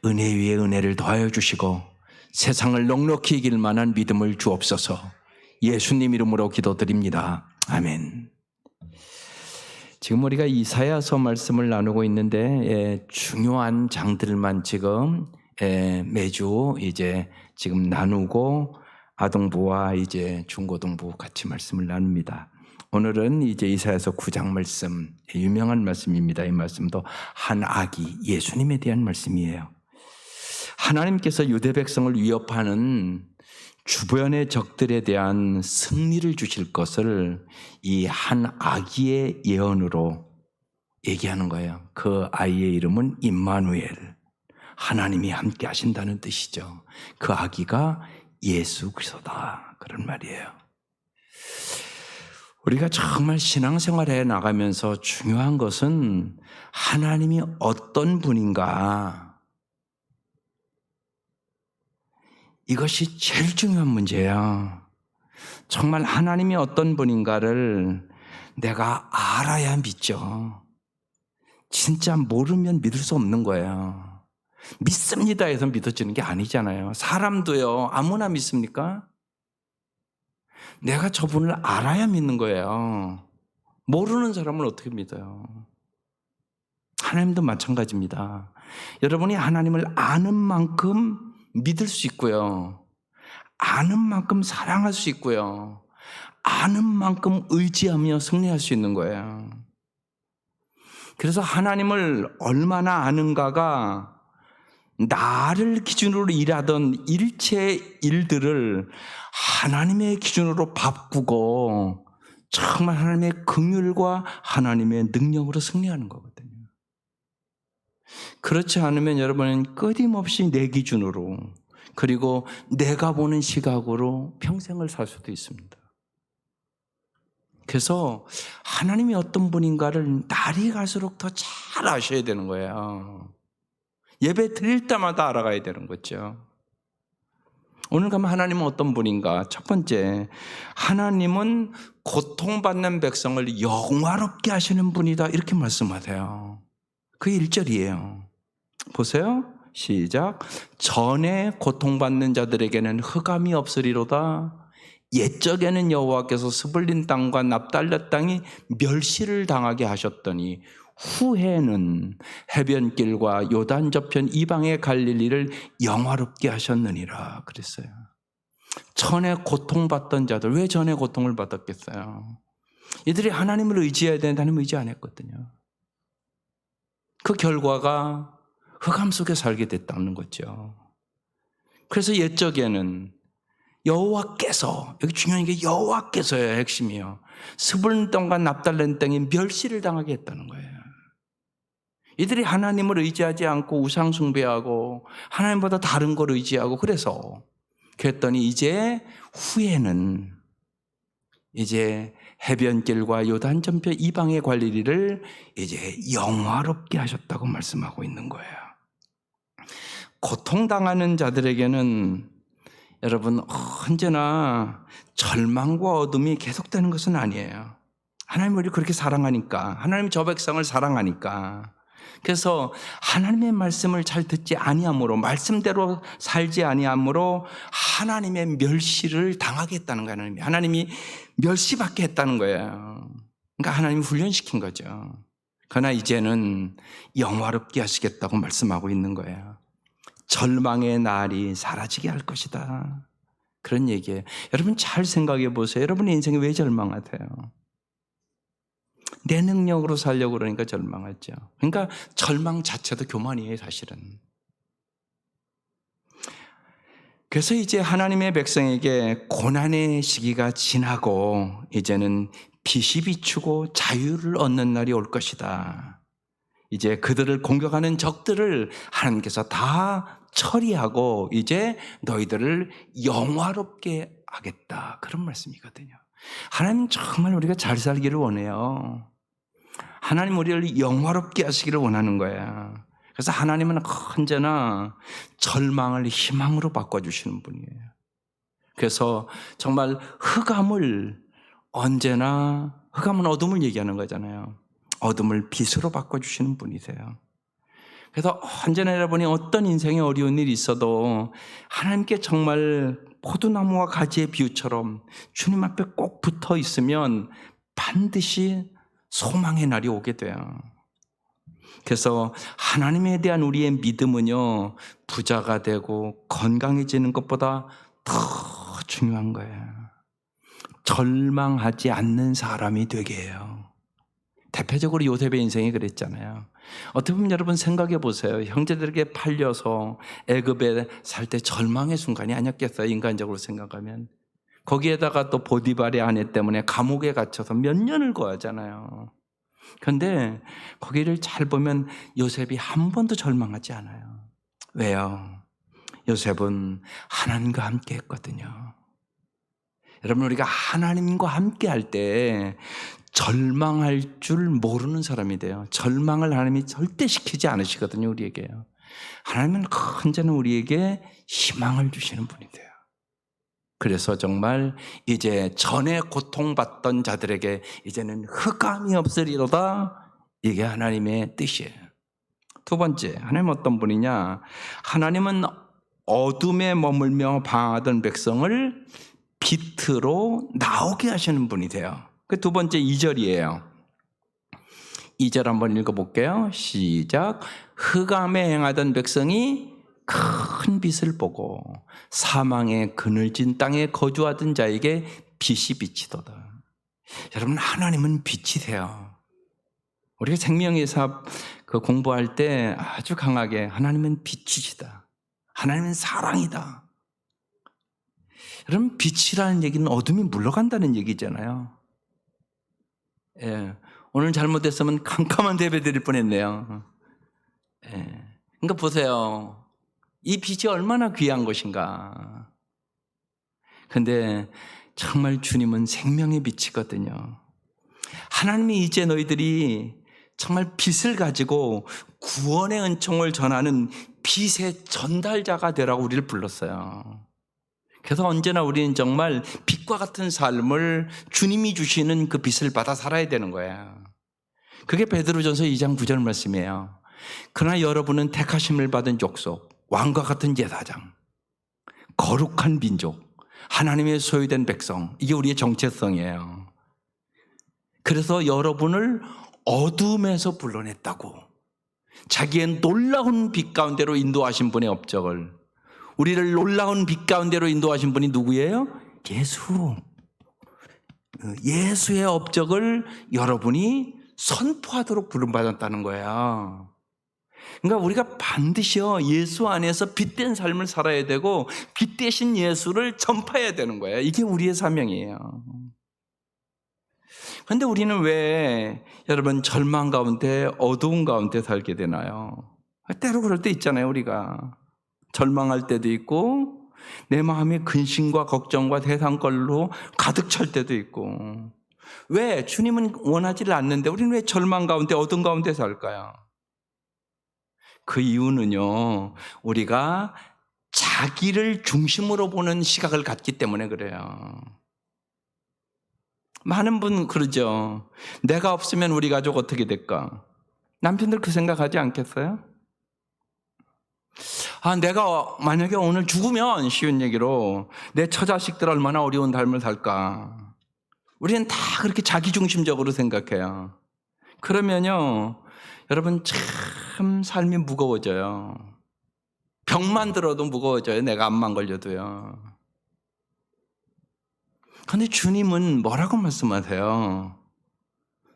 은혜 위에 은혜를 더하여 주시고 세상을 넉넉히 이길 만한 믿음을 주옵소서. 예수님 이름으로 기도드립니다. 아멘. 지금 우리가 이사야서 말씀을 나누고 있는데 중요한 장들만 지금 매주 이제 지금 나누고 아동부와 이제 중고등부 같이 말씀을 나눕니다. 오늘은 이제 이사야서 9장 말씀, 유명한 말씀입니다. 이 말씀도 한 아기 예수님에 대한 말씀이에요. 하나님께서 유대 백성을 위협하는 주변의 적들에 대한 승리를 주실 것을 이 한 아기의 예언으로 얘기하는 거예요. 그 아이의 이름은 임마누엘, 하나님이 함께 하신다는 뜻이죠. 그 아기가 예수 그리스도다, 그런 말이에요. 우리가 정말 신앙생활에 나가면서 중요한 것은 하나님이 어떤 분인가, 이것이 제일 중요한 문제예요. 정말 하나님이 어떤 분인가를 내가 알아야 믿죠. 진짜 모르면 믿을 수 없는 거예요. 믿습니다 해서 믿어지는 게 아니잖아요. 사람도요, 아무나 믿습니까? 내가 저분을 알아야 믿는 거예요. 모르는 사람은 어떻게 믿어요? 하나님도 마찬가지입니다. 여러분이 하나님을 아는 만큼 믿을 수 있고요. 아는 만큼 사랑할 수 있고요. 아는 만큼 의지하며 승리할 수 있는 거예요. 그래서 하나님을 얼마나 아는가가 나를 기준으로 일하던 일체 일들을 하나님의 기준으로 바꾸고 정말 하나님의 긍휼과 하나님의 능력으로 승리하는 거거든요. 그렇지 않으면 여러분은 끊임없이 내 기준으로, 그리고 내가 보는 시각으로 평생을 살 수도 있습니다. 그래서 하나님이 어떤 분인가를 날이 갈수록 더 잘 아셔야 되는 거예요. 예배 드릴 때마다 알아가야 되는 거죠. 오늘 가면 하나님은 어떤 분인가? 첫 번째, 하나님은 고통받는 백성을 영화롭게 하시는 분이다, 이렇게 말씀하세요. 그게 1절이에요. 보세요. 시작. 전에 고통받는 자들에게는 흑암이 없으리로다. 옛적에는 여호와께서 스불린 땅과 납달랴 땅이 멸시를 당하게 하셨더니 후에는 해변길과 요단 저편 이방의 갈릴리를 영화롭게 하셨느니라 그랬어요. 전에 고통받던 자들, 왜 전에 고통을 받았겠어요? 이들이 하나님을 의지해야 되는데 하나님 의지 안 했거든요. 그 결과가 흑암 속에 살게 됐다는 거죠. 그래서 옛적에는 여호와께서, 여기 중요한 게 여호와께서의 핵심이에요. 스불린 땅과 납달란 땅이 멸시를 당하게 했다는 거예요. 이들이 하나님을 의지하지 않고 우상 숭배하고 하나님보다 다른 걸 의지하고 그랬더니 이제 후에는 이제 해변길과 요단 저편 이방의 관리를 이제 영화롭게 하셨다고 말씀하고 있는 거예요. 고통당하는 자들에게는 여러분 언제나 절망과 어둠이 계속되는 것은 아니에요. 하나님 우리를 그렇게 사랑하니까, 하나님 저 백성을 사랑하니까, 그래서 하나님의 말씀을 잘 듣지 아니함으로, 말씀대로 살지 아니함으로 하나님의 멸시를 당하게 했다는 거예요. 하나님이 멸시받게 했다는 거예요. 그러니까 하나님이 훈련시킨 거죠. 그러나 이제는 영화롭게 하시겠다고 말씀하고 있는 거예요. 절망의 날이 사라지게 할 것이다, 그런 얘기예요. 여러분 잘 생각해 보세요. 여러분의 인생에 왜 절망하세요? 내 능력으로 살려고 그러니까 절망하죠. 그러니까 절망 자체도 교만이에요, 사실은. 그래서 이제 하나님의 백성에게 고난의 시기가 지나고 이제는 빛이 비추고 자유를 얻는 날이 올 것이다. 이제 그들을 공격하는 적들을 하나님께서 다 처리하고 이제 너희들을 영화롭게 하겠다, 그런 말씀이거든요. 하나님 정말 우리가 잘 살기를 원해요. 하나님 우리를 영화롭게 하시기를 원하는 거예요. 그래서 하나님은 언제나 절망을 희망으로 바꿔주시는 분이에요. 그래서 정말 흑암은 어둠을 얘기하는 거잖아요. 어둠을 빛으로 바꿔주시는 분이세요. 그래서 언제나 여러분이 어떤 인생에 어려운 일이 있어도 하나님께 정말 포도나무와 가지의 비유처럼 주님 앞에 꼭 붙어 있으면 반드시 소망의 날이 오게 돼요. 그래서 하나님에 대한 우리의 믿음은요, 부자가 되고 건강해지는 것보다 더 중요한 거예요. 절망하지 않는 사람이 되게 해요. 대표적으로 요셉의 인생이 그랬잖아요. 어떻게 보면 여러분 생각해 보세요. 형제들에게 팔려서 애굽에 살 때 절망의 순간이 아니었겠어요, 인간적으로 생각하면. 거기에다가 또 보디발의 아내 때문에 감옥에 갇혀서 몇 년을 거하잖아요. 그런데 거기를 잘 보면 요셉이 한 번도 절망하지 않아요. 왜요? 요셉은 하나님과 함께 했거든요. 여러분, 우리가 하나님과 함께 할 때 절망할 줄 모르는 사람이 돼요. 절망을 하나님이 절대 시키지 않으시거든요, 우리에게요. 하나님은 언제나 우리에게 희망을 주시는 분이 돼요. 그래서 정말 이제 전에 고통받던 자들에게 이제는 흑암이 없으리로다. 이게 하나님의 뜻이에요. 두 번째, 하나님 어떤 분이냐? 하나님은 어둠에 머물며 방황하던 백성을 빛으로 나오게 하시는 분이 돼요. 그 두 번째 2절이에요. 2절 한번 읽어볼게요. 시작. 흑암에 행하던 백성이 큰 빛을 보고 사망의 그늘진 땅에 거주하던 자에게 빛이 비치도다. 여러분, 하나님은 빛이세요. 우리가 생명의사 공부할 때 아주 강하게 하나님은 빛이시다. 하나님은 사랑이다. 여러분, 빛이라는 얘기는 어둠이 물러간다는 얘기잖아요. 예, 오늘 잘못했으면 캄캄한 예배 드릴 뻔했네요. 예, 그러니까 보세요. 이 빛이 얼마나 귀한 것인가. 그런데 정말 주님은 생명의 빛이거든요. 하나님이 이제 너희들이 정말 빛을 가지고 구원의 은총을 전하는 빛의 전달자가 되라고 우리를 불렀어요. 그래서 언제나 우리는 정말 빛과 같은 삶을 주님이 주시는 그 빛을 받아 살아야 되는 거예요. 그게 베드로전서 2장 9절 말씀이에요. 그러나 여러분은 택하심을 받은 족속, 왕과 같은 제사장, 거룩한 민족, 하나님의 소유된 백성, 이게 우리의 정체성이에요. 그래서 여러분을 어둠에서 불러냈다고, 자기의 놀라운 빛 가운데로 인도하신 분의 업적을, 우리를 놀라운 빛 가운데로 인도하신 분이 누구예요? 예수. 예수의 업적을 여러분이 선포하도록 부름받았다는 거예요. 그러니까 우리가 반드시요, 예수 안에서 빛된 삶을 살아야 되고 빛 대신 예수를 전파해야 되는 거예요. 이게 우리의 사명이에요. 그런데 우리는 왜 여러분 절망 가운데 어두운 가운데 살게 되나요? 때로 그럴 때 있잖아요. 우리가 절망할 때도 있고 내 마음이 근심과 걱정과 세상걸로 가득 찰 때도 있고. 왜? 주님은 원하지를 않는데 우리는 왜 절망 가운데 어두운 가운데 살까요? 그 이유는요, 우리가 자기를 중심으로 보는 시각을 갖기 때문에 그래요. 많은 분 그러죠. 내가 없으면 우리 가족 어떻게 될까? 남편들 그 생각하지 않겠어요? 내가 만약에 오늘 죽으면, 쉬운 얘기로 내 처자식들 얼마나 어려운 삶을 살까? 우리는 다 그렇게 자기중심적으로 생각해요. 그러면요, 여러분 참 삶이 무거워져요. 병만 들어도 무거워져요. 내가 암만 걸려도요. 그런데 주님은 뭐라고 말씀하세요?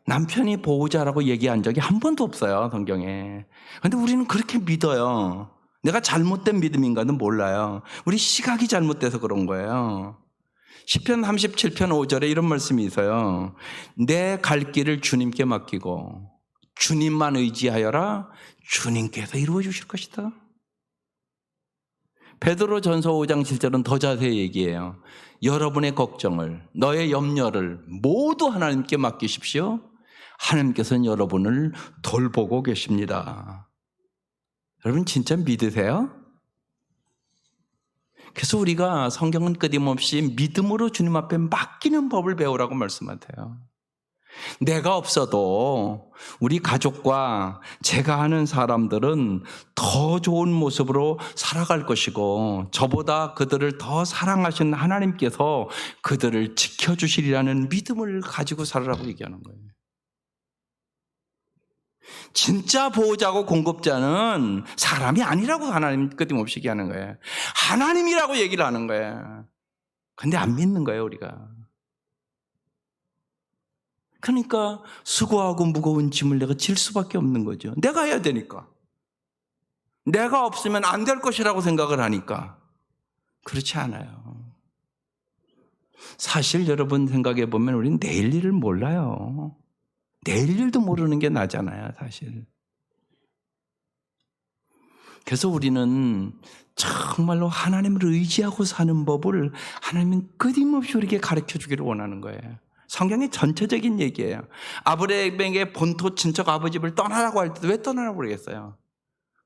남편이 보호자라고 얘기한 적이 한 번도 없어요, 성경에. 그런데 우리는 그렇게 믿어요. 내가 잘못된 믿음인가는 몰라요. 우리 시각이 잘못돼서 그런 거예요. 시편 37편 5절에 이런 말씀이 있어요. 내 갈 길을 주님께 맡기고 주님만 의지하여라. 주님께서 이루어 주실 것이다. 베드로전서 5장 7절은 더 자세히 얘기해요. 여러분의 걱정을, 너의 염려를 모두 하나님께 맡기십시오. 하나님께서는 여러분을 돌보고 계십니다. 여러분 진짜 믿으세요? 그래서 우리가 성경은 끊임없이 믿음으로 주님 앞에 맡기는 법을 배우라고 말씀하세요. 내가 없어도 우리 가족과 제가 아는 사람들은 더 좋은 모습으로 살아갈 것이고 저보다 그들을 더 사랑하신 하나님께서 그들을 지켜주시리라는 믿음을 가지고 살으라고 얘기하는 거예요. 진짜 보호자고 공급자는 사람이 아니라고 하나님 끊임없이 얘기하는 거예요. 하나님이라고 얘기를 하는 거예요. 근데 안 믿는 거예요, 우리가. 그러니까 수고하고 무거운 짐을 내가 질 수밖에 없는 거죠. 내가 해야 되니까. 내가 없으면 안 될 것이라고 생각을 하니까. 그렇지 않아요. 사실 여러분 생각해 보면 우리는 내일 일을 몰라요. 내일 일도 모르는 게 나잖아요, 사실. 그래서 우리는 정말로 하나님을 의지하고 사는 법을 하나님은 끊임없이 우리에게 가르쳐 주기를 원하는 거예요. 성경의 전체적인 얘기예요. 아브라함에게 본토 친척 아버지를 떠나라고 할 때도 왜 떠나라고 그러겠어요?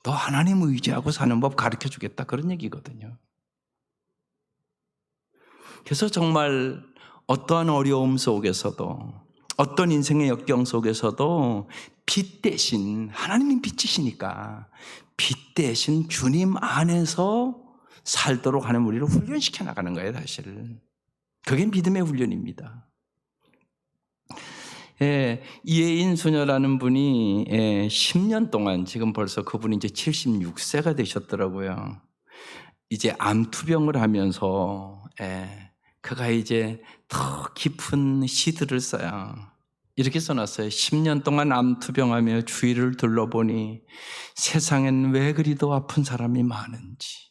너 하나님을 의지하고 사는 법 가르쳐 주겠다, 그런 얘기거든요. 그래서 정말 어떠한 어려움 속에서도 어떤 인생의 역경 속에서도 빛 대신 하나님이 빛이시니까 빛 대신 주님 안에서 살도록 하는 우리를 훈련시켜 나가는 거예요, 사실. 그게 믿음의 훈련입니다. 이혜인 수녀라는 분이 10년 동안, 지금 벌써 그분이 이제 76세가 되셨더라고요. 이제 암투병을 하면서 그가 이제 더 깊은 시들을 써요. 이렇게 써놨어요. 10년 동안 암투병하며 주위를 둘러보니 세상엔 왜 그리도 아픈 사람이 많은지,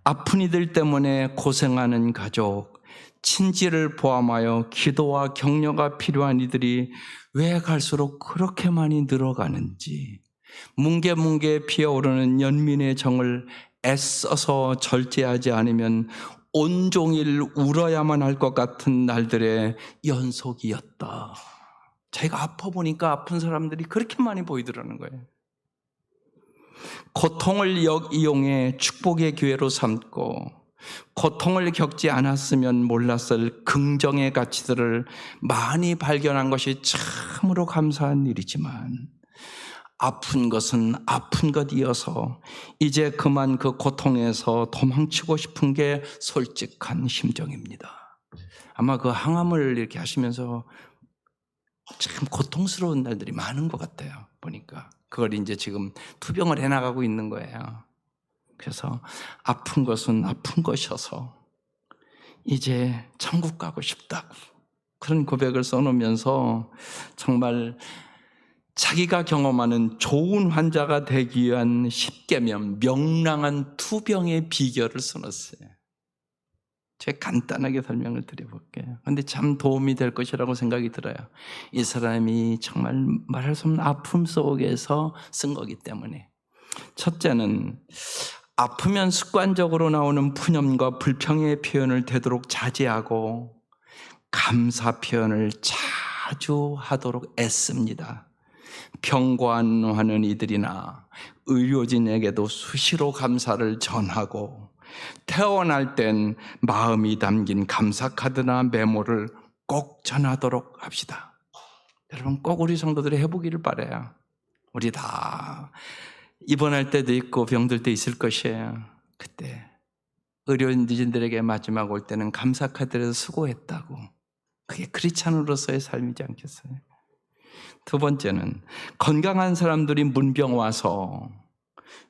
아픈 이들 때문에 고생하는 가족, 친지를 포함하여 기도와 격려가 필요한 이들이 왜 갈수록 그렇게 많이 늘어가는지, 뭉게뭉게 피어오르는 연민의 정을 애써서 절제하지 않으면 온종일 울어야만 할 것 같은 날들의 연속이었다. 자기가 아파 보니까 아픈 사람들이 그렇게 많이 보이더라는 거예요. 고통을 이용해 축복의 기회로 삼고 고통을 겪지 않았으면 몰랐을 긍정의 가치들을 많이 발견한 것이 참으로 감사한 일이지만 아픈 것은 아픈 것이어서 이제 그만 그 고통에서 도망치고 싶은 게 솔직한 심정입니다. 아마 그 항암을 이렇게 하시면서 참 고통스러운 날들이 많은 것 같아요. 보니까 그걸 이제 지금 투병을 해나가고 있는 거예요. 그래서 아픈 것은 아픈 것이어서 이제 천국 가고 싶다고 그런 고백을 써놓으면서 정말 자기가 경험하는 좋은 환자가 되기 위한 10계명, 명랑한 투병의 비결을 써놨어요. 제가 간단하게 설명을 드려볼게요. 그런데 참 도움이 될 것이라고 생각이 들어요. 이 사람이 정말 말할 수 없는 아픔 속에서 쓴 거기 때문에. 첫째는 아프면 습관적으로 나오는 푸념과 불평의 표현을 되도록 자제하고 감사 표현을 자주 하도록 애씁니다. 병관하는 이들이나 의료진에게도 수시로 감사를 전하고 퇴원할 땐 마음이 담긴 감사카드나 메모를 꼭 전하도록 합시다. 여러분 꼭 우리 성도들이 해보기를 바라요. 우리 다 입원할 때도 있고 병들 때 있을 것이에요. 그때 의료진들에게 마지막 올 때는 감사카드를 수고했다고. 그게 크리스찬으로서의 삶이지 않겠어요? 두 번째는 건강한 사람들이 문병 와서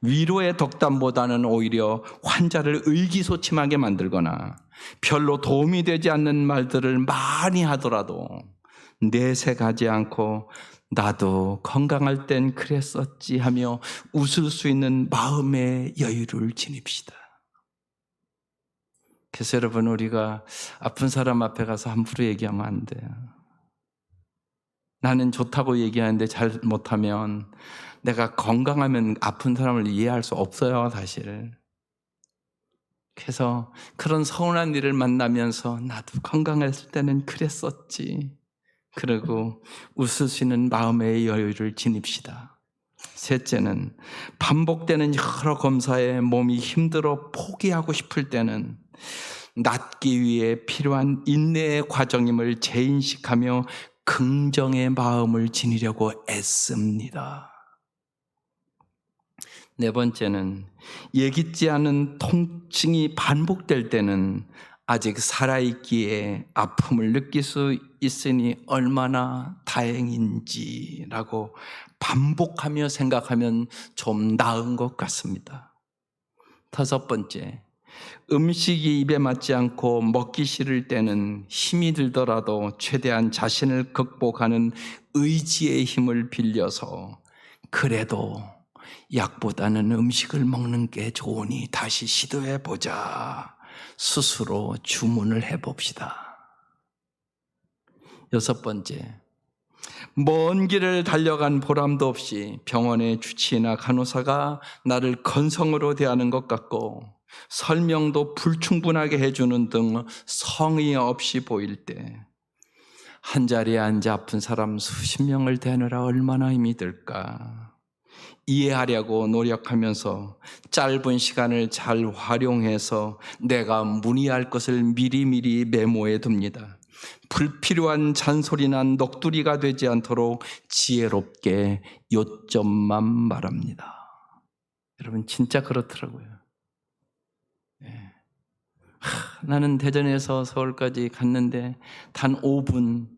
위로의 덕담보다는 오히려 환자를 의기소침하게 만들거나 별로 도움이 되지 않는 말들을 많이 하더라도 내색하지 않고 나도 건강할 땐 그랬었지 하며 웃을 수 있는 마음의 여유를 지닙시다. 그래서 여러분 우리가 아픈 사람 앞에 가서 함부로 얘기하면 안 돼요. 나는 좋다고 얘기하는데 잘 못하면 내가 건강하면 아픈 사람을 이해할 수 없어요, 사실. 그래서 그런 서운한 일을 만나면서 나도 건강했을 때는 그랬었지. 그리고 웃을 수 있는 마음의 여유를 지닙시다. 셋째는 반복되는 여러 검사에 몸이 힘들어 포기하고 싶을 때는 낫기 위해 필요한 인내의 과정임을 재인식하며 긍정의 마음을 지니려고 애씁니다. 네 번째는 예기치 않은 통증이 반복될 때는 아직 살아있기에 아픔을 느낄 수 있으니 얼마나 다행인지라고 반복하며 생각하면 좀 나은 것 같습니다. 다섯 번째, 음식이 입에 맞지 않고 먹기 싫을 때는 힘이 들더라도 최대한 자신을 극복하는 의지의 힘을 빌려서 그래도 약보다는 음식을 먹는 게 좋으니 다시 시도해보자. 스스로 주문을 해봅시다. 여섯 번째, 먼 길을 달려간 보람도 없이 병원의 주치의나 간호사가 나를 건성으로 대하는 것 같고 설명도 불충분하게 해주는 등 성의 없이 보일 때 한자리에 앉아 아픈 사람 수십 명을 대하느라 얼마나 힘이 들까. 이해하려고 노력하면서 짧은 시간을 잘 활용해서 내가 문의할 것을 미리미리 메모해 둡니다. 불필요한 잔소리나 넋두리가 되지 않도록 지혜롭게 요점만 말합니다. 여러분 진짜 그렇더라고요. 네. 나는 대전에서 서울까지 갔는데 단 5분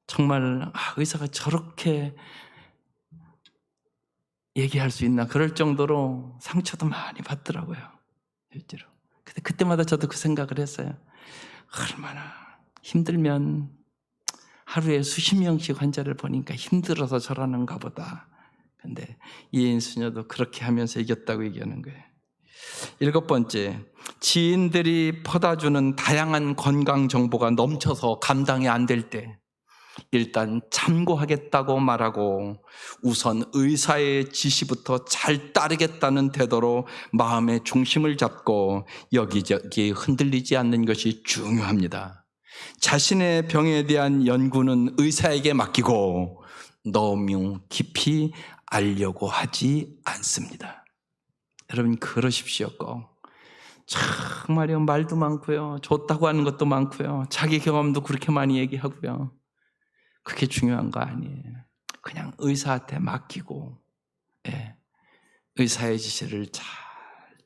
정말 의사가 저렇게 얘기할 수 있나 그럴 정도로 상처도 많이 받더라고요. 실제로. 근데 그때마다 저도 그 생각을 했어요. 얼마나 힘들면 하루에 수십 명씩 환자를 보니까 힘들어서 저러는가 보다. 근데 이인 수녀도 그렇게 하면서 이겼다고 얘기하는 거예요. 일곱 번째, 지인들이 퍼다주는 다양한 건강 정보가 넘쳐서 감당이 안 될 때 일단 참고하겠다고 말하고 우선 의사의 지시부터 잘 따르겠다는 태도로 마음의 중심을 잡고 여기저기 흔들리지 않는 것이 중요합니다. 자신의 병에 대한 연구는 의사에게 맡기고 너무 깊이 알려고 하지 않습니다. 여러분 그러십시오. 꼭. 정말요, 말도 많고요, 좋다고 하는 것도 많고요, 자기 경험도 그렇게 많이 얘기하고요. 그게 중요한 거 아니에요. 그냥 의사한테 맡기고 의사의 지시를 잘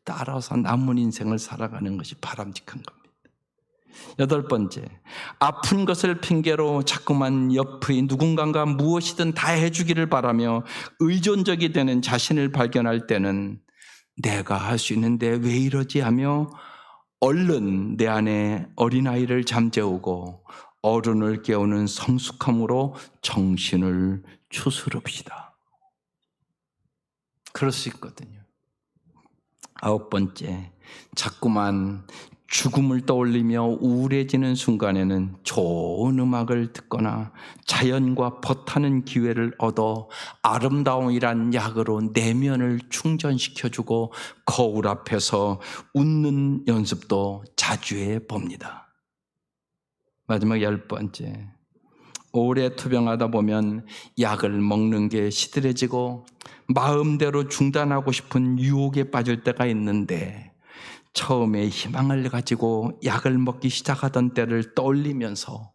따라서 남은 인생을 살아가는 것이 바람직한 겁니다. 여덟 번째, 아픈 것을 핑계로 자꾸만 옆의 누군가가 무엇이든 다 해주기를 바라며 의존적이 되는 자신을 발견할 때는 내가 할 수 있는데 왜 이러지 하며 얼른 내 안에 어린아이를 잠재우고 어른을 깨우는 성숙함으로 정신을 추스릅시다. 그럴 수 있거든요. 아홉 번째, 자꾸만 죽음을 떠올리며 우울해지는 순간에는 좋은 음악을 듣거나 자연과 벗하는 기회를 얻어 아름다움이란 약으로 내면을 충전시켜주고 거울 앞에서 웃는 연습도 자주 해봅니다. 마지막 열 번째, 오래 투병하다 보면 약을 먹는 게 시들해지고 마음대로 중단하고 싶은 유혹에 빠질 때가 있는데 처음에 희망을 가지고 약을 먹기 시작하던 때를 떠올리면서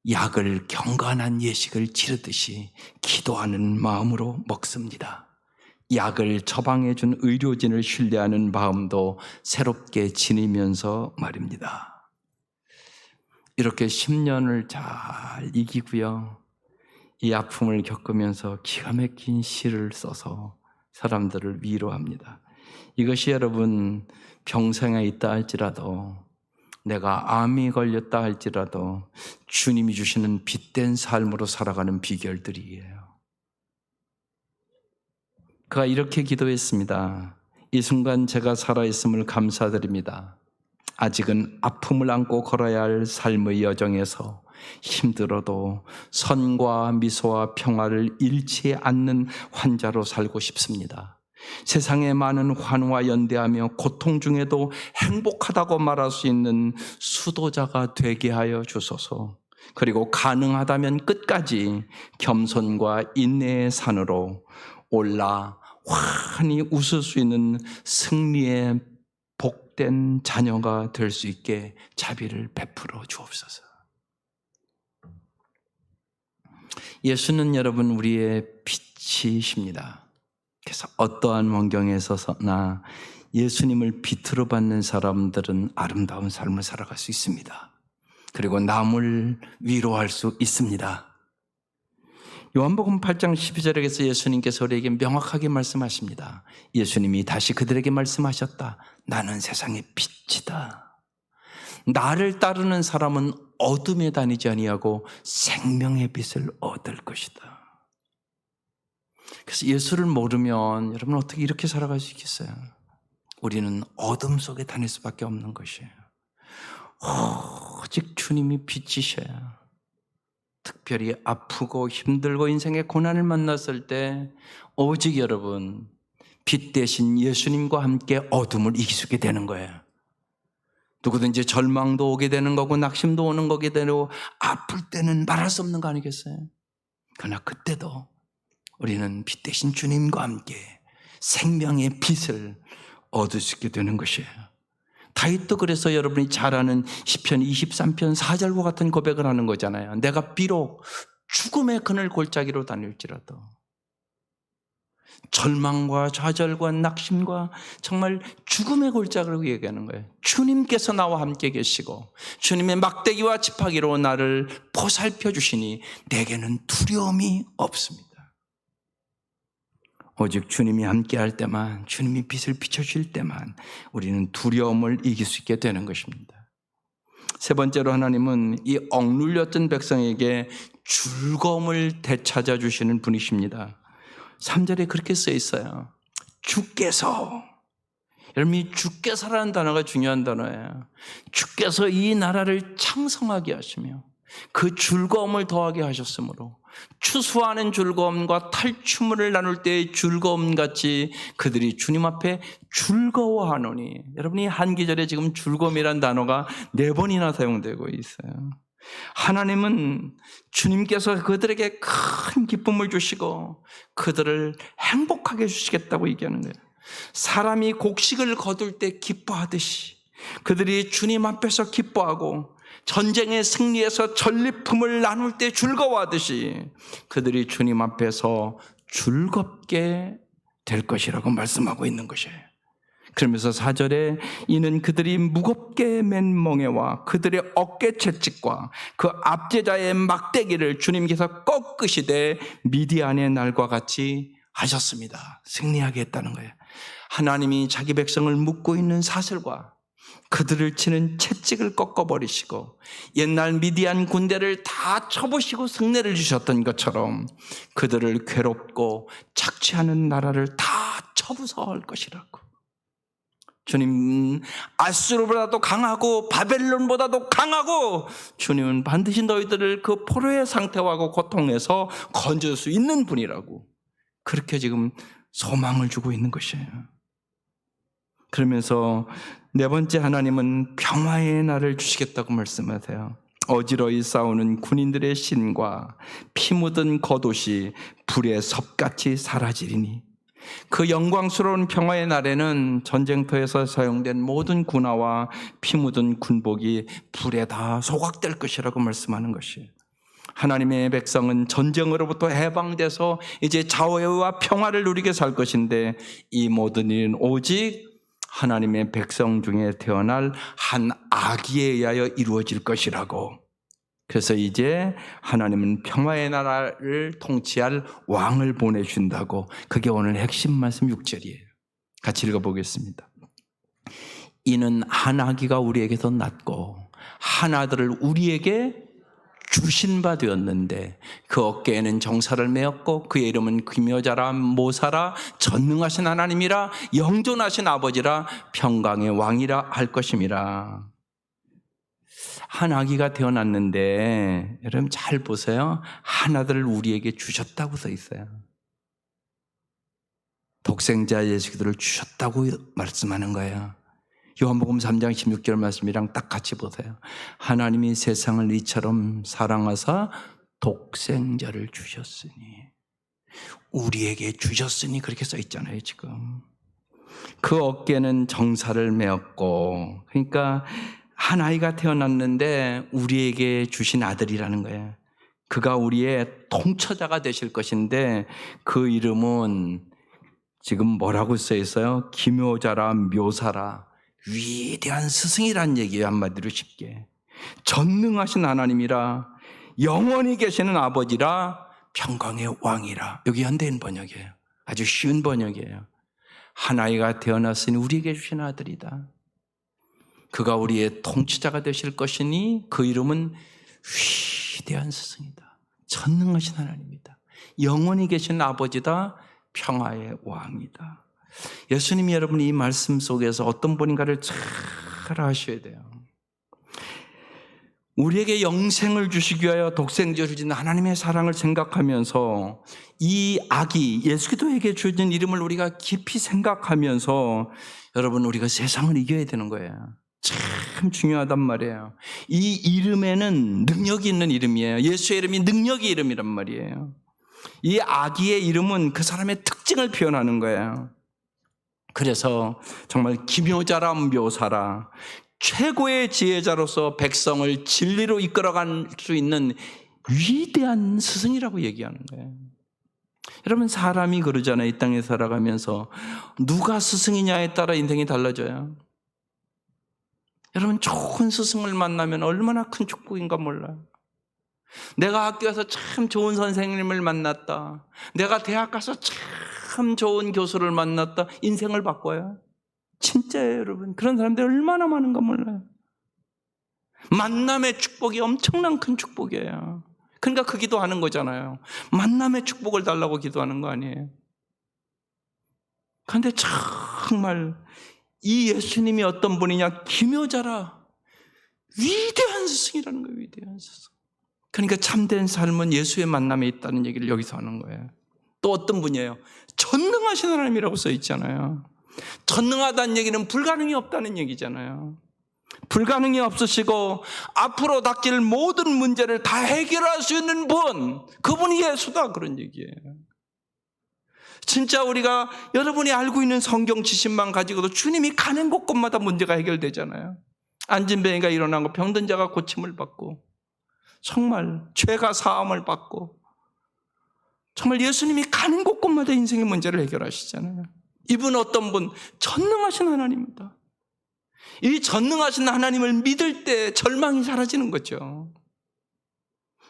약을 경건한 예식을 치르듯이 기도하는 마음으로 먹습니다. 약을 처방해 준 의료진을 신뢰하는 마음도 새롭게 지니면서 말입니다. 이렇게 10년을 잘 이기고요, 이 아픔을 겪으면서 기가 막힌 시를 써서 사람들을 위로합니다. 이것이 여러분 병상에 있다 할지라도, 내가 암이 걸렸다 할지라도 주님이 주시는 빛된 삶으로 살아가는 비결들이에요. 그가 이렇게 기도했습니다. 이 순간 제가 살아있음을 감사드립니다. 아직은 아픔을 안고 걸어야 할 삶의 여정에서 힘들어도 선과 미소와 평화를 잃지 않는 환자로 살고 싶습니다. 세상의 많은 환우와 연대하며 고통 중에도 행복하다고 말할 수 있는 수도자가 되게 하여 주소서. 그리고 가능하다면 끝까지 겸손과 인내의 산으로 올라 환히 웃을 수 있는 승리의 복된 자녀가 될 수 있게 자비를 베풀어 주옵소서. 예수는 여러분 우리의 빛이십니다. 그래서 어떠한 환경에서나 예수님을 빛으로 받는 사람들은 아름다운 삶을 살아갈 수 있습니다. 그리고 남을 위로할 수 있습니다. 요한복음 8장 12절에서 예수님께서 우리에게 명확하게 말씀하십니다. 예수님이 다시 그들에게 말씀하셨다. 나는 세상의 빛이다. 나를 따르는 사람은 어둠에 다니지 아니하고 생명의 빛을 얻을 것이다. 그래서 예수를 모르면 여러분 어떻게 이렇게 살아갈 수 있겠어요? 우리는 어둠 속에 다닐 수밖에 없는 것이에요. 오직 주님이 빛이셔야, 특별히 아프고 힘들고 인생의 고난을 만났을 때 오직 여러분 빛 대신 예수님과 함께 어둠을 이길 수 있게 되는 거예요. 누구든지 절망도 오게 되는 거고 낙심도 오는 거게 되고 아플 때는 말할 수 없는 거 아니겠어요? 그러나 그때도 우리는 빛 대신 주님과 함께 생명의 빛을 얻을 수 있게 되는 것이에요. 다윗도 그래서 여러분이 잘 아는 시편 23편 4절과 같은 고백을 하는 거잖아요. 내가 비록 죽음의 그늘 골짜기로 다닐지라도, 절망과 좌절과 낙심과 정말 죽음의 골짜기로 얘기하는 거예요. 주님께서 나와 함께 계시고 주님의 막대기와 지팡이로 나를 보살펴 주시니 내게는 두려움이 없습니다. 오직 주님이 함께 할 때만, 주님이 빛을 비춰주실 때만 우리는 두려움을 이길 수 있게 되는 것입니다. 세 번째로 하나님은 이 억눌렸던 백성에게 즐거움을 되찾아 주시는 분이십니다. 3절에 그렇게 써 있어요. 주께서, 여러분 이 주께서라는 단어가 중요한 단어예요. 주께서 이 나라를 창성하게 하시며 그 즐거움을 더하게 하셨으므로 추수하는 즐거움과 탈취물을 나눌 때의 즐거움같이 그들이 주님 앞에 즐거워하노니. 여러분이 한 기절에 지금 즐거움이라는 단어가 4번이나 사용되고 있어요. 하나님은 주님께서 그들에게 큰 기쁨을 주시고 그들을 행복하게 해주시겠다고 얘기하는 거예요. 사람이 곡식을 거둘 때 기뻐하듯이 그들이 주님 앞에서 기뻐하고 전쟁의 승리에서 전리품을 나눌 때 즐거워하듯이 그들이 주님 앞에서 즐겁게 될 것이라고 말씀하고 있는 것이에요. 그러면서 4절에 이는 그들이 무겁게 맨 멍에와 그들의 어깨 채찍과 그 압제자의 막대기를 주님께서 꺾으시되 미디안의 날과 같이 하셨습니다. 승리하게 했다는 거예요. 하나님이 자기 백성을 묶고 있는 사슬과 그들을 치는 채찍을 꺾어버리시고 옛날 미디안 군대를 다 쳐부시고 승리를 주셨던 것처럼 그들을 괴롭고 착취하는 나라를 다 쳐부숴할 것이라고. 주님 아수르보다도 강하고 바벨론보다도 강하고 주님은 반드시 너희들을 그 포로의 상태와 고통에서 건질 수 있는 분이라고 그렇게 지금 소망을 주고 있는 것이에요. 그러면서 4번째 하나님은 평화의 날을 주시겠다고 말씀하세요. 어지러이 싸우는 군인들의 신과 피 묻은 겉옷이 불의 섭같이 사라지리니 그 영광스러운 평화의 날에는 전쟁터에서 사용된 모든 군화와 피 묻은 군복이 불에 다 소각될 것이라고 말씀하는 것이에요. 하나님의 백성은 전쟁으로부터 해방돼서 이제 자유와 평화를 누리게 살 것인데 이 모든 일은 오직 하나님의 백성 중에 태어날 한 아기에 의하여 이루어질 것이라고. 그래서 이제 하나님은 평화의 나라를 통치할 왕을 보내준다고. 그게 오늘 핵심 말씀 6절이에요. 같이 읽어보겠습니다. 이는 한 아기가 우리에게서 낳고 한 아들을 우리에게 주신 바 되었는데 그 어깨에는 정사를 메었고 그의 이름은 기묘자라 모사라 전능하신 하나님이라 영존하신 아버지라 평강의 왕이라 할 것임이라. 한 아기가 태어났는데 여러분 잘 보세요. 한 아들을 우리에게 주셨다고 써 있어요. 독생자 예수 그리스도를 주셨다고 말씀하는 거예요. 요한복음 3장 16절 말씀이랑 딱 같이 보세요. 하나님이 세상을 이처럼 사랑하사 독생자를 주셨으니, 우리에게 주셨으니 그렇게 써 있잖아요 지금. 그 어깨는 정사를 메었고, 그러니까 한 아이가 태어났는데 우리에게 주신 아들이라는 거예요. 그가 우리의 통처자가 되실 것인데 그 이름은 지금 뭐라고 써 있어요? 기묘자라 묘사라 위대한 스승이란 얘기예요. 한마디로 쉽게. 전능하신 하나님이라 영원히 계시는 아버지라 평강의 왕이라. 여기 현대인 번역이에요. 아주 쉬운 번역이에요. 한 아이가 태어났으니 우리에게 주신 아들이다. 그가 우리의 통치자가 되실 것이니 그 이름은 위대한 스승이다. 전능하신 하나님이다. 영원히 계신 아버지다. 평화의 왕이다. 예수님이 여러분이 이 말씀 속에서 어떤 분인가를 잘 아셔야 돼요. 우리에게 영생을 주시기 위하여 독생자를 주신 하나님의 사랑을 생각하면서 이 아기 예수 그리스도에게 주어진 이름을 우리가 깊이 생각하면서 여러분 우리가 세상을 이겨야 되는 거예요. 참 중요하단 말이에요. 이 이름에는 능력이 있는 이름이에요. 예수의 이름이 능력의 이름이란 말이에요. 이 아기의 이름은 그 사람의 특징을 표현하는 거예요. 그래서 정말 기묘자라 묘사라 최고의 지혜자로서 백성을 진리로 이끌어갈 수 있는 위대한 스승이라고 얘기하는 거예요. 여러분 사람이 그러잖아요. 이 땅에 살아가면서 누가 스승이냐에 따라 인생이 달라져요. 여러분 좋은 스승을 만나면 얼마나 큰 축복인가 몰라요. 내가 학교에서 참 좋은 선생님을 만났다. 내가 대학 가서 참 좋은 교수를 만났다. 인생을 바꿔요. 진짜예요, 여러분. 그런 사람들이 얼마나 많은가 몰라요. 만남의 축복이 엄청난 큰 축복이에요. 그러니까 그 기도하는 거잖아요. 만남의 축복을 달라고 기도하는 거 아니에요. 그런데 정말 이 예수님이 어떤 분이냐? 기묘자라 위대한 스승이라는 거예요. 위대한 스승. 그러니까 참된 삶은 예수의 만남에 있다는 얘기를 여기서 하는 거예요. 또 어떤 분이에요? 전능하신 하나님이라고 써 있잖아요. 전능하다는 얘기는 불가능이 없다는 얘기잖아요. 불가능이 없으시고 앞으로 닥칠 모든 문제를 다 해결할 수 있는 분, 그분이 예수다 그런 얘기예요. 진짜 우리가 여러분이 알고 있는 성경 지식만 가지고도 주님이 가는 곳곳마다 문제가 해결되잖아요. 안진뱅이가 일어난 거 병든 자가 고침을 받고 정말 죄가 사함을 받고 정말 예수님이 가는 곳곳마다 인생의 문제를 해결하시잖아요. 이분 어떤 분? 전능하신 하나님입니다. 이 전능하신 하나님을 믿을 때 절망이 사라지는 거죠.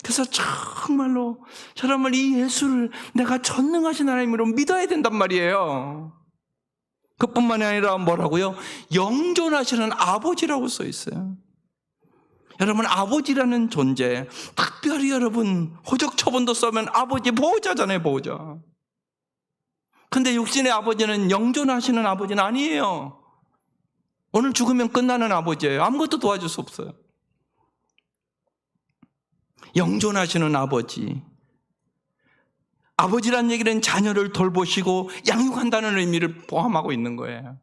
그래서 정말로 여러분 이 예수를 내가 전능하신 하나님으로 믿어야 된단 말이에요. 그뿐만이 아니라 뭐라고요? 영존하시는 아버지라고 써 있어요. 여러분 아버지라는 존재, 특별히 여러분 호적처분도 써면 아버지 보호자잖아요. 보호자. 근데 육신의 아버지는 영존하시는 아버지는 아니에요. 오늘 죽으면 끝나는 아버지예요. 아무것도 도와줄 수 없어요. 영존하시는 아버지. 아버지란 얘기는 자녀를 돌보시고 양육한다는 의미를 포함하고 있는 거예요.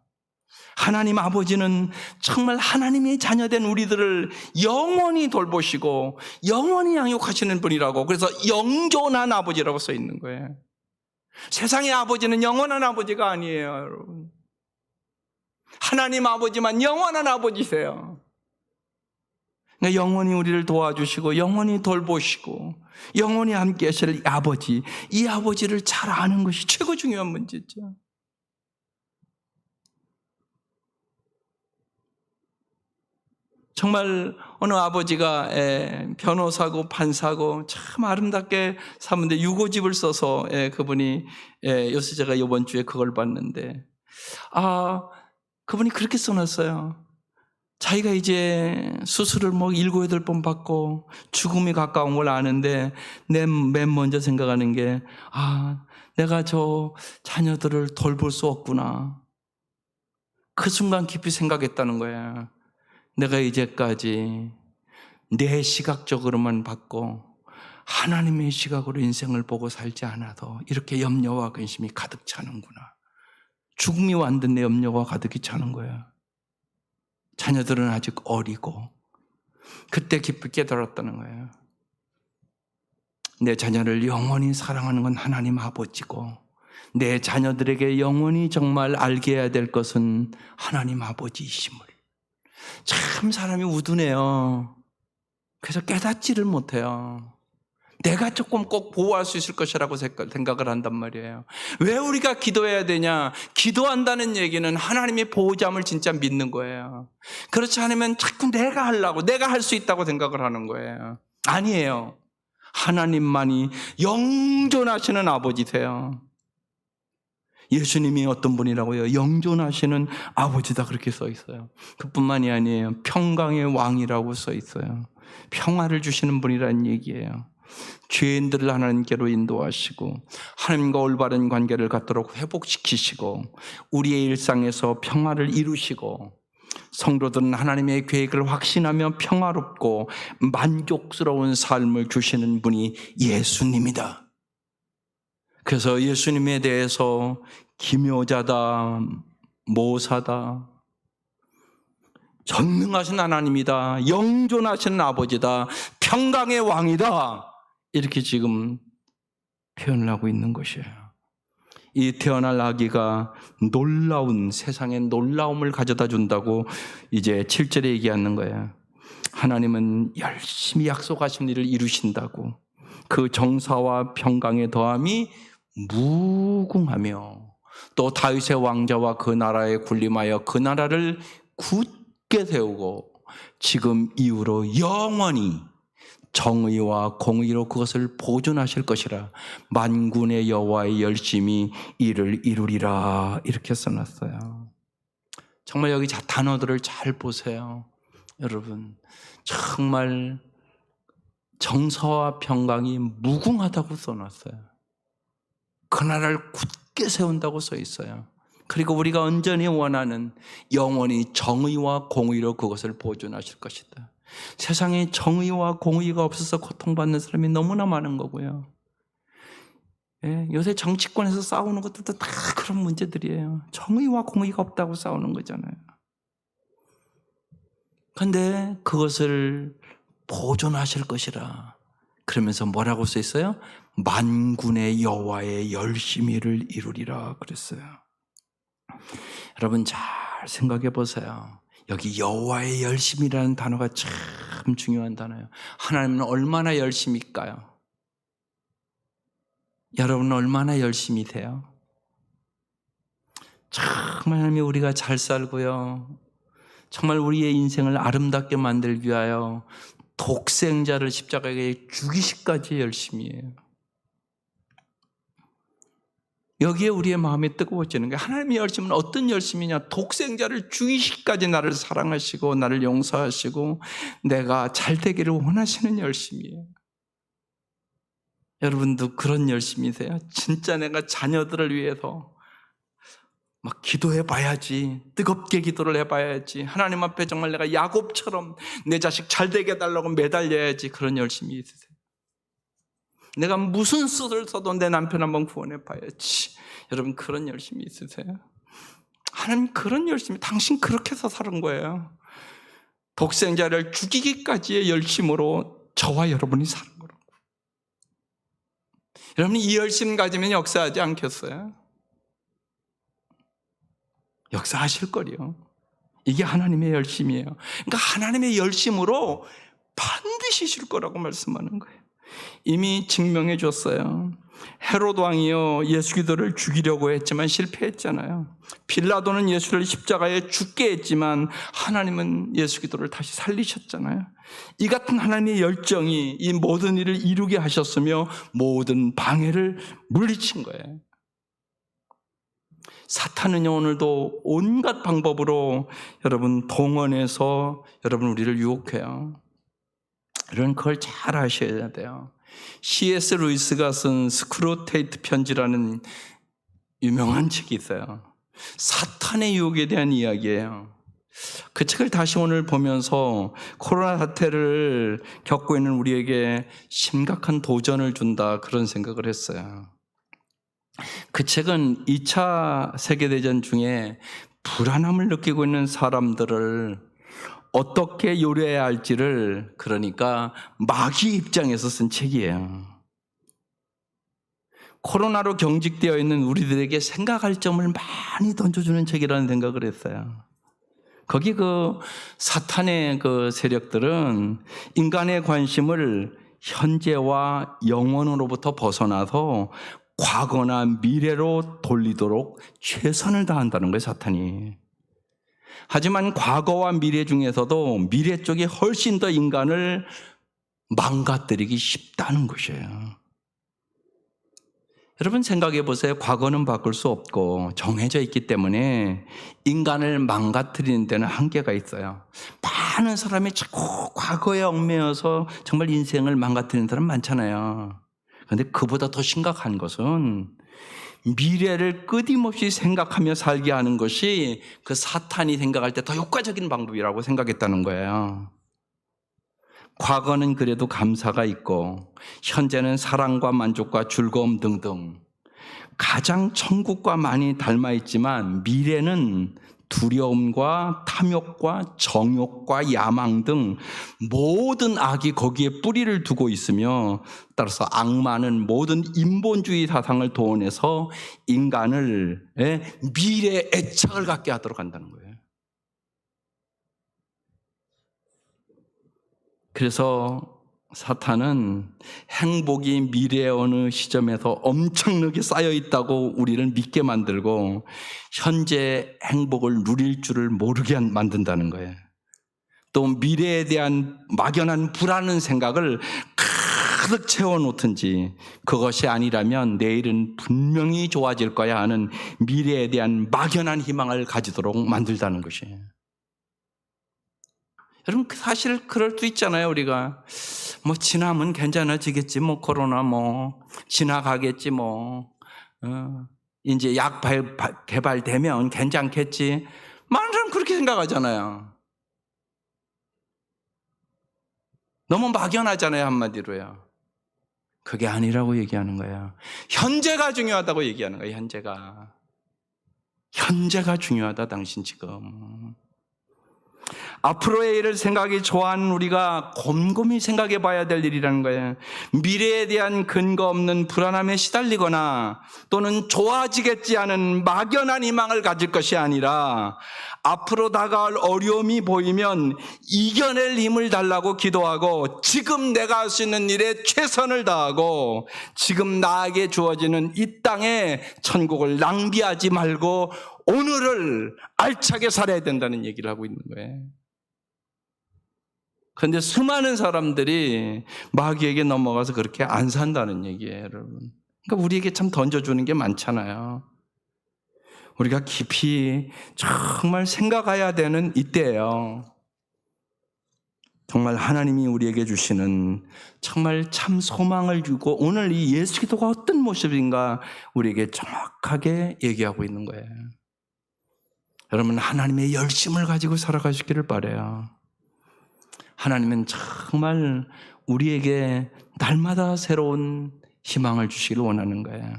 하나님 아버지는 정말 하나님의 자녀된 우리들을 영원히 돌보시고 영원히 양육하시는 분이라고, 그래서 영존한 아버지라고 써 있는 거예요. 세상의 아버지는 영원한 아버지가 아니에요, 여러분. 하나님 아버지만 영원한 아버지세요. 그러니까 영원히 우리를 도와주시고 영원히 돌보시고 영원히 함께 하실 아버지, 이 아버지를 잘 아는 것이 최고 중요한 문제죠. 정말 어느 아버지가 변호사고 판사고 참 아름답게 사는데 유고집을 써서 그분이 요새 제가 이번 주에 그걸 봤는데 그분이 그렇게 써놨어요. 자기가 이제 수술을 7, 8번 받고 죽음이 가까운 걸 아는데 맨 먼저 생각하는 게 내가 저 자녀들을 돌볼 수 없구나. 그 순간 깊이 생각했다는 거예요. 내가 이제까지 내 시각적으로만 봤고 하나님의 시각으로 인생을 보고 살지 않아도 이렇게 염려와 근심이 가득 차는구나. 죽음이 완전 내 염려가 가득히 차는 거야. 자녀들은 아직 어리고 그때 깊이 깨달았다는 거예요. 내 자녀를 영원히 사랑하는 건 하나님 아버지고 내 자녀들에게 영원히 정말 알게 해야 될 것은 하나님 아버지이심을. 참 사람이 우둔해요. 그래서 깨닫지를 못해요. 내가 조금 꼭 보호할 수 있을 것이라고 생각을 한단 말이에요. 왜 우리가 기도해야 되냐? 기도한다는 얘기는 하나님의 보호자임을 진짜 믿는 거예요. 그렇지 않으면 자꾸 내가 하려고, 내가 할 수 있다고 생각을 하는 거예요. 아니에요. 하나님만이 영존하시는 아버지세요. 예수님이 어떤 분이라고요? 영존하시는 아버지다, 그렇게 써 있어요. 그뿐만이 아니에요. 평강의 왕이라고 써 있어요. 평화를 주시는 분이라는 얘기예요. 죄인들을 하나님께로 인도하시고 하나님과 올바른 관계를 갖도록 회복시키시고 우리의 일상에서 평화를 이루시고 성도들은 하나님의 계획을 확신하며 평화롭고 만족스러운 삶을 주시는 분이 예수님이다. 그래서 예수님에 대해서 기묘자다, 모사다, 전능하신 하나님이다, 영존하시는 아버지다, 평강의 왕이다, 이렇게 지금 표현을 하고 있는 것이에요. 이 태어날 아기가 놀라운, 세상에 놀라움을 가져다 준다고 이제 7절에 얘기하는 거예요. 하나님은 열심히 약속하신 일을 이루신다고. 그 정사와 평강의 더함이 무궁하며 또 다윗의 왕자와 그 나라에 군림하여 그 나라를 굳게 세우고 지금 이후로 영원히 정의와 공의로 그것을 보존하실 것이라. 만군의 여호와의 열심히 이를 이루리라, 이렇게 써놨어요. 정말 여기 단어들을 잘 보세요. 여러분, 정말 정서와 평강이 무궁하다고 써놨어요. 그 나라를 굳게 세운다고 써 있어요. 그리고 우리가 온전히 원하는 영원히 정의와 공의로 그것을 보존하실 것이다. 세상에 정의와 공의가 없어서 고통받는 사람이 너무나 많은 거고요. 예, 요새 정치권에서 싸우는 것들도 다 그런 문제들이에요. 정의와 공의가 없다고 싸우는 거잖아요. 그런데 그것을 보존하실 것이라. 그러면서 뭐라고 써 있어요? 만군의 여호와의 열심히를 이루리라 그랬어요. 여러분 잘 생각해 보세요. 여기 여호와의 열심이라는 단어가 참 중요한 단어예요. 하나님은 얼마나 열심일까요? 여러분은 얼마나 열심히세요? 정말 하나님이 우리가 잘 살고요, 정말 우리의 인생을 아름답게 만들기 위하여 독생자를 십자가에 죽이시기까지 열심히 해요. 여기에 우리의 마음이 뜨거워지는 게, 하나님의 열심은 어떤 열심이냐? 독생자를 죽이시기까지 나를 사랑하시고 나를 용서하시고 내가 잘 되기를 원하시는 열심이에요. 여러분도 그런 열심이세요? 진짜 내가 자녀들을 위해서 막 기도해 봐야지, 뜨겁게 기도를 해봐야지, 하나님 앞에 정말 내가 야곱처럼 내 자식 잘 되게 해달라고 매달려야지, 그런 열심이 있으세요? 내가 무슨 수를 써도 내 남편 한번 구원해 봐야지, 여러분 그런 열심이 있으세요? 하나님 그런 열심이, 당신 그렇게 해서 사는 거예요. 독생자를 죽이기까지의 열심으로 저와 여러분이 사는 거라고. 여러분이 이 열심 가지면 역사하지 않겠어요? 역사하실 거리요. 이게 하나님의 열심이에요. 그러니까 하나님의 열심으로 반드시 줄 거라고 말씀하는 거예요. 이미 증명해 줬어요. 헤롯 왕이요, 예수 그리스도를 죽이려고 했지만 실패했잖아요. 빌라도는 예수를 십자가에 죽게 했지만 하나님은 예수 그리스도를 다시 살리셨잖아요. 이 같은 하나님의 열정이 이 모든 일을 이루게 하셨으며 모든 방해를 물리친 거예요. 사탄은요, 오늘도 온갖 방법으로 여러분 동원해서 여러분 우리를 유혹해요. 여러분 그걸 잘 아셔야 돼요. C.S. 루이스가 쓴 스크루테이트 편지라는 유명한 책이 있어요. 사탄의 유혹에 대한 이야기예요. 그 책을 다시 오늘 보면서 코로나 사태를 겪고 있는 우리에게 심각한 도전을 준다, 그런 생각을 했어요. 그 책은 2차 세계대전 중에 불안함을 느끼고 있는 사람들을 어떻게 요리해야 할지를, 그러니까 마귀 입장에서 쓴 책이에요. 코로나로 경직되어 있는 우리들에게 생각할 점을 많이 던져주는 책이라는 생각을 했어요. 거기 그 사탄의 그 세력들은 인간의 관심을 현재와 영원으로부터 벗어나서 과거나 미래로 돌리도록 최선을 다한다는 거예요, 사탄이. 하지만 과거와 미래 중에서도 미래 쪽이 훨씬 더 인간을 망가뜨리기 쉽다는 것이에요. 여러분 생각해 보세요. 과거는 바꿀 수 없고 정해져 있기 때문에 인간을 망가뜨리는 데는 한계가 있어요. 많은 사람이 자꾸 과거에 얽매여서 정말 인생을 망가뜨리는 사람 많잖아요. 그런데 그보다 더 심각한 것은 미래를 끊임없이 생각하며 살게 하는 것이 그 사탄이 생각할 때 더 효과적인 방법이라고 생각했다는 거예요. 과거는 그래도 감사가 있고 현재는 사랑과 만족과 즐거움 등등 가장 천국과 많이 닮아 있지만 미래는 두려움과 탐욕과 정욕과 야망 등 모든 악이 거기에 뿌리를 두고 있으며 따라서 악마는 모든 인본주의 사상을 도원해서 인간을 미래의 애착을 갖게 하도록 한다는 거예요. 그래서 사탄은 행복이 미래의 어느 시점에서 엄청나게 쌓여 있다고 우리를 믿게 만들고 현재 행복을 누릴 줄을 모르게 만든다는 거예요. 또 미래에 대한 막연한 불안한 생각을 가득 채워놓든지 그것이 아니라면 내일은 분명히 좋아질 거야 하는 미래에 대한 막연한 희망을 가지도록 만들다는 것이에요. 여러분 사실 그럴 수 있잖아요. 우리가 뭐 지나면 괜찮아지겠지, 뭐 코로나 뭐 지나가겠지, 뭐 이제 약 개발되면 괜찮겠지. 많은 사람 그렇게 생각하잖아요. 너무 막연하잖아요, 한마디로요. 그게 아니라고 얘기하는 거예요. 현재가 중요하다고 얘기하는 거예요. 현재가 중요하다. 당신 지금 앞으로의 일을 생각이 좋아하는 우리가 곰곰이 생각해 봐야 될 일이라는 거예요. 미래에 대한 근거 없는 불안함에 시달리거나 또는 좋아지겠지 하는 막연한 희망을 가질 것이 아니라 앞으로 다가올 어려움이 보이면 이겨낼 힘을 달라고 기도하고 지금 내가 할 수 있는 일에 최선을 다하고 지금 나에게 주어지는 이 땅의 천국을 낭비하지 말고 오늘을 알차게 살아야 된다는 얘기를 하고 있는 거예요. 그런데 수많은 사람들이 마귀에게 넘어가서 그렇게 안 산다는 얘기예요, 여러분. 그러니까 우리에게 참 던져주는 게 많잖아요. 우리가 깊이 정말 생각해야 되는 이때예요. 정말 하나님이 우리에게 주시는 정말 참 소망을 주고 오늘 이 예수 기도가 어떤 모습인가 우리에게 정확하게 얘기하고 있는 거예요. 여러분 하나님의 열심을 가지고 살아가시기를 바라요. 하나님은 정말 우리에게 날마다 새로운 희망을 주시기를 원하는 거예요.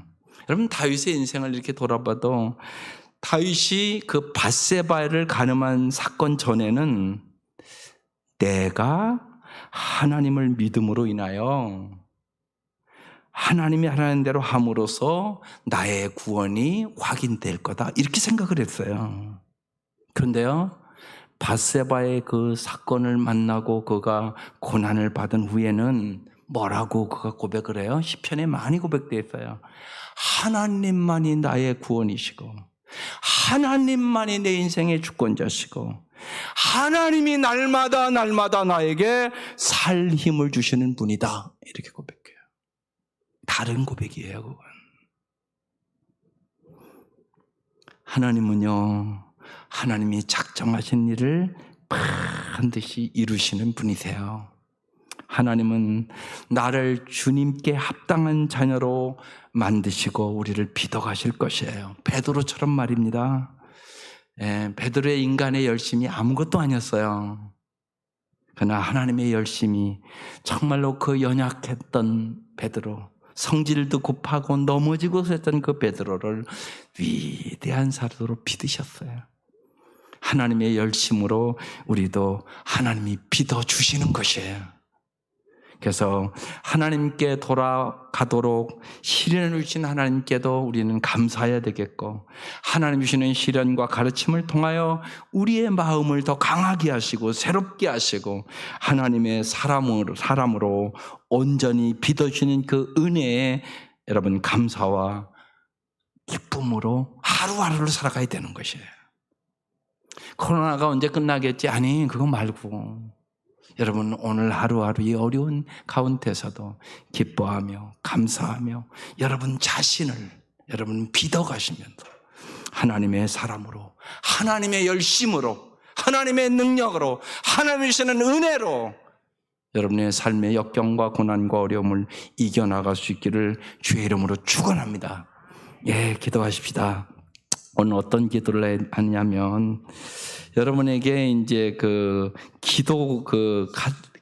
여러분 다윗의 인생을 이렇게 돌아봐도 다윗이 그 밧세바를 간음한 사건 전에는 내가 하나님을 믿음으로 인하여 하나님이 하라는 대로 함으로써 나의 구원이 확인될 거다 이렇게 생각을 했어요. 그런데요 밧세바의 그 사건을 만나고 그가 고난을 받은 후에는 뭐라고 그가 고백을 해요? 시편에 많이 고백되어 있어요. 하나님만이 나의 구원이시고 하나님만이 내 인생의 주권자시고 하나님이 날마다 나에게 살 힘을 주시는 분이다 이렇게 고백해요. 다른 고백이에요. 그건. 하나님은요 하나님이 작정하신 일을 반드시 이루시는 분이세요. 하나님은 나를 주님께 합당한 자녀로 만드시고 우리를 빚어가실 것이에요. 베드로처럼 말입니다. 베드로의 인간의 열심이 아무것도 아니었어요. 그러나 하나님의 열심이 정말로 그 연약했던 베드로, 성질도 급하고 넘어지고 했던 그 베드로를 위대한 사도로 빚으셨어요. 하나님의 열심으로 우리도 하나님이 빚어주시는 것이에요. 그래서 하나님께 돌아가도록 시련을 주신 하나님께도 우리는 감사해야 되겠고, 하나님 주시는 시련과 가르침을 통하여 우리의 마음을 더 강하게 하시고 새롭게 하시고 하나님의 사람으로 온전히 빚어주시는 그 은혜에 여러분 감사와 기쁨으로 하루하루를 살아가야 되는 것이에요. 코로나가 언제 끝나겠지? 아니, 그거 말고 여러분 오늘 하루하루 이 어려운 가운데서도 기뻐하며 감사하며 여러분 자신을 여러분 빚어가시면서 하나님의 사람으로, 하나님의 열심으로, 하나님의 능력으로, 하나님이 주시는 은혜로 여러분의 삶의 역경과 고난과 어려움을 이겨나갈 수 있기를 주의 이름으로 축원합니다. 예, 기도하십시다. 오늘 어떤 기도를 하냐면 여러분에게 이제